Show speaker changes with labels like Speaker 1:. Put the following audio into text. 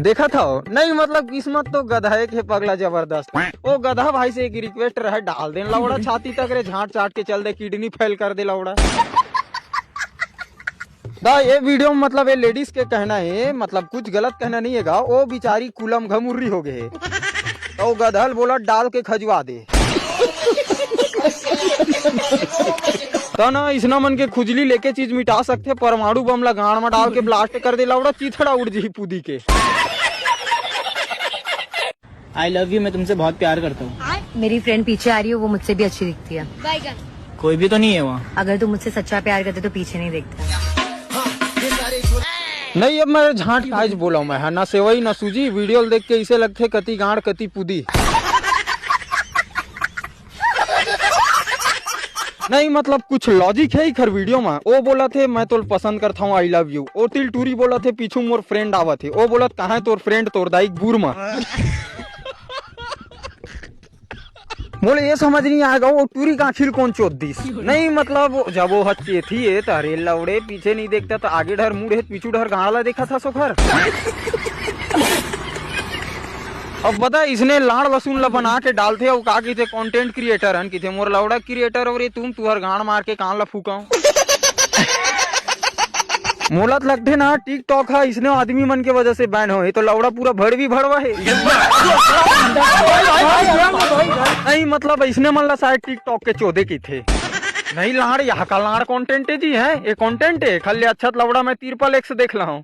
Speaker 1: देखा था नहीं, मतलब किस्मत तो गधा के पगला जबरदस्त। वो गधा भाई से एक रिक्वेस्ट रहे, डाल दे लौड़ा छाती तक रे, झाट चाट के चल दे, किडनी फेल कर दे लौड़ा। ये वीडियो में मतलब ये लेडीज के कहना है, मतलब कुछ गलत कहना नहीं है, वो बिचारी कुलम घमुर्री हो गए तो गधल बोला डाल के खजवा दे। तो ना इसना मन के खुजली लेके चीज मिटा सकते, परमाणु बम ला गाड़ में डाल के ब्लास्ट कर दे लौड़ा, चीथड़ा उड़ जी पूदी के।
Speaker 2: आई लव यू, मैं तुमसे बहुत प्यार करता हूँ।
Speaker 3: मेरी फ्रेंड पीछे आ रही है, वो मुझसे भी अच्छी दिखती है।
Speaker 2: कोई भी तो नहीं है वहाँ।
Speaker 3: अगर तुम मुझसे सच्चा प्यार करते तो पीछे नहीं देखता।
Speaker 1: नहीं अब मैं झांट आज बोला मैं, ना सेवई ना सूजी, वीडियो देख के इसे लगते कति गाड़ कति पुदी। नहीं मतलब कुछ लॉजिक है खर वीडियो में। वो बोला थे मैं तो पसंद करता हूँ, आई लव यू। ओ तिल टूरी बोला थे पीछू मोर फ्रेंड आवा थे, वो बोला कहाँ है तोर फ्रेंड, तोर दाइक बूर में। बोले ये समझ नहीं आएगा वो टूरी का आखिर कौन चोद दी। नहीं मतलब जब वो हच्चे थी है तो अरे लौड़े पीछे नहीं देखता तो आगे डर मुड़ है, पीछू डर गाड़ा देखा था सोखर। अब बता इसने लाड़ लहसुन ला बना के डालते और का थे कंटेंट क्रिएटर हन की थे, मोर लौड़ा क्रिएटर और ये तुहर गाड़ मार के कान ला फूकाऊं। मोलत लगते ना टिकटॉक है, इसने आदमी मन के वजह से बैन हो, तो लौड़ा पूरा भड़ भी भड़वा है। नहीं मतलब इसने मन ला शायद टिकटॉक के चौदे की थे। नहीं लाड़ यहाँ का लाड़ कंटेंट है जी है, ये कंटेंट है खाली। अच्छा लौड़ा मैं 3x देख रहा हूँ।